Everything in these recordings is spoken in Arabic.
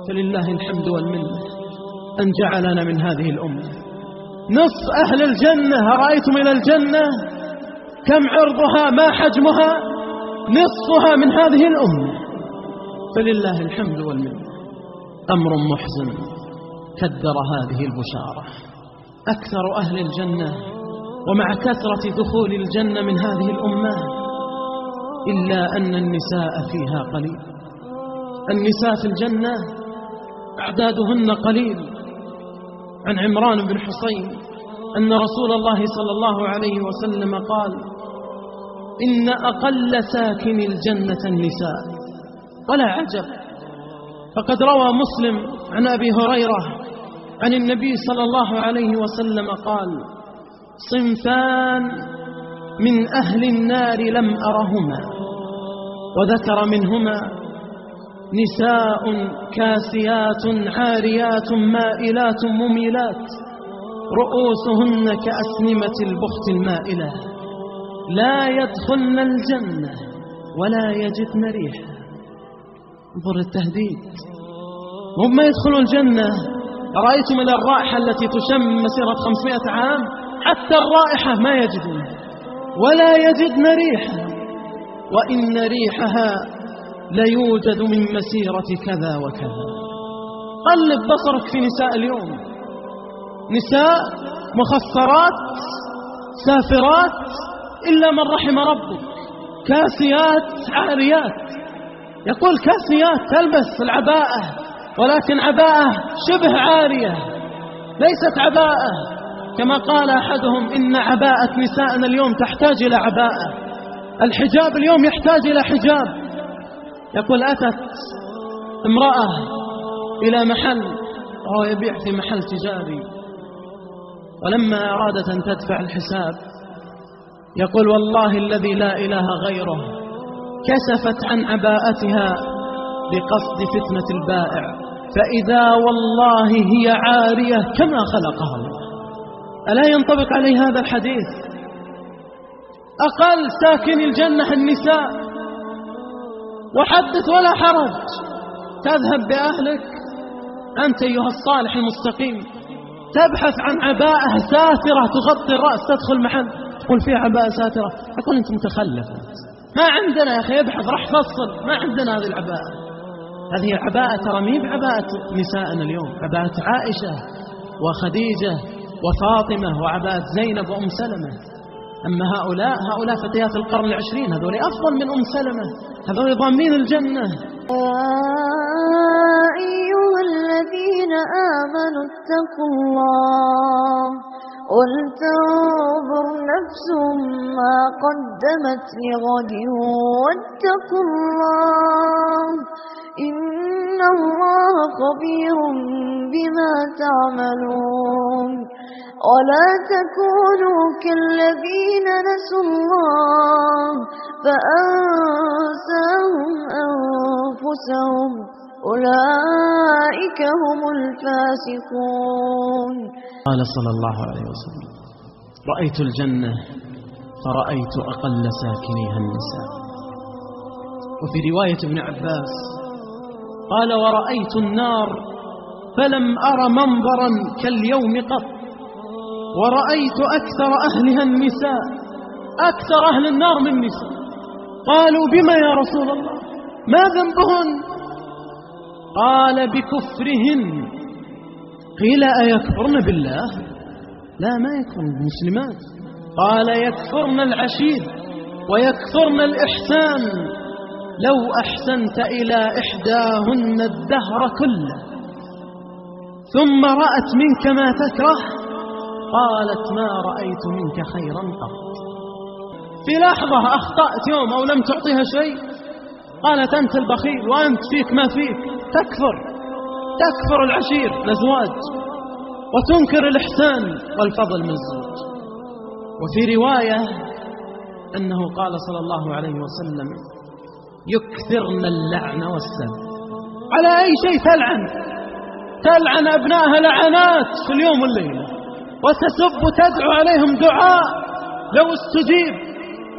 فلله الحمد والمنة أن جعلنا من هذه الأمة. نصف أهل الجنة، أرأيتم إلى الجنة كم عرضها ما حجمها؟ نصفها من هذه الأمة. فلله الحمد والمنة. أمر محزن كدر هذه البشارة. أكثر أهل الجنة ومع كثرة دخول الجنة من هذه الأمة، إلا أن النساء فيها قليل. النساء في الجنة أعدادهن قليل. عن عمران بن حصين أن رسول الله صلى الله عليه وسلم قال: إن أقل ساكن الجنة النساء. ولا عجب، فقد روى مسلم عن أبي هريرة عن النبي صلى الله عليه وسلم قال: صنفان من أهل النار لم أرهما، وذكر منهما نساء كاسيات عاريات مائلات مميلات رؤوسهن كأسنمة البخت المائلة، لا يدخلن الجنة ولا يجدن ريحا. انظر التهديد، هم ما يدخلون الجنة. رأيتم إلى الرائحة التي تشم مسيرة 500 عام، حتى الرائحة ما يجدون ولا يجدن ريحا، وإن ريحها ليوجد من مسيرة كذا وكذا. قلب بصرك في نساء اليوم، نساء مخصرات سافرات إلا من رحم ربك، كاسيات عاريات. يقول كاسيات تلبس العباءة، ولكن عباءة شبه عارية ليست عباءة. كما قال أحدهم: إن عباءة نسائنا اليوم تحتاج إلى عباءة، الحجاب اليوم يحتاج إلى حجاب. يقول: أتت امرأة إلى محل وهو يبيع في محل تجاري، ولما أرادت أن تدفع الحساب يقول: والله الذي لا إله غيره كشفت عن عباءتها بقصد فتنة البائع، فإذا والله هي عارية كما خلقها الله. ألا ينطبق عليه هذا الحديث؟ أقل ساكن الجنة النساء. وحدث ولا حرج، تذهب بأهلك أنت أيها الصالح المستقيم، تبحث عن عباءة ساترة تغطي الرأس، تدخل محل تقول فيها عباءة ساترة، يقول: أنت متخلف، ما عندنا يا أخي، ابحث، راح فصل، ما عندنا هذه العباءة. هذه العباءة ترى مي بعباءة نسائنا اليوم، عباءة عائشة وخديجة وفاطمة وعباءة زينب وأم سلمة. أما هؤلاء فتيات القرن العشرين، هذول أفضل من أم سلمة، هذول ضامنين الجنة. أيها الذين آمنوا اتقوا الله ولتنظر نفس ما قدمت لغد واتقوا الله إن الله خبير بما تعملون. ولا تكونوا كالذين نسوا الله فأنساهم أنفسهم أولئك هم الفاسقون. قال صلى الله عليه وسلم: رأيت الجنة فرأيت أقل ساكنيها النساء. وفي رواية ابن عباس قال: ورأيت النار فلم أر منظرا كاليوم قط، ورأيت أكثر أهلها النساء، أكثر أهل النار من النساء. قالوا: بما يا رسول الله؟ ما ذنبهن؟ قال: بكفرهن. قيل: أيكفرن بالله؟ لا، ما يكفرن المسلمات. قال: يكفرن العشير ويكفرن الإحسان. لو أحسنت إلى إحداهن الدهر كله ثم رأت منك ما تكره قالت: ما رأيت منك خيرا قط. في لحظة أخطأت يوم أو لم تعطيها شيء قالت: أنت البخيل وأنت فيك ما فيك. تكفر العشير الأزواج وتنكر الإحسان والفضل من الزوج. وفي رواية أنه قال صلى الله عليه وسلم: يكثرن اللعن والسب. على أي شيء تلعن أبنائها لعنات في اليوم والليلة، وتسب تدعو عليهم دعاء لو استجيب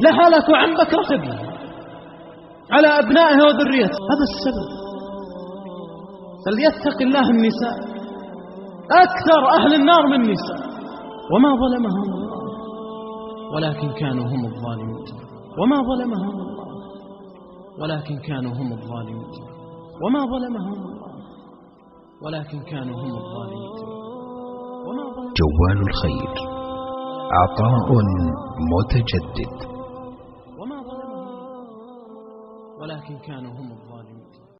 لهلكوا عن بكرة ابنها. على أبنائها وذريتها. هذا السبب. فليتق الله النساء، أكثر أهل النار من النساء، وما ظلمهم الله ولكن كانوا هم الظالمون، وما ظلمهم الله ولكن كانوا هم الظالمون، وما ظلمهم الله ولكن كانوا هم الظالمون. جوال الخير، عطاء متجدد. وما ظلمهم ولكن كانوا هم الظالمون.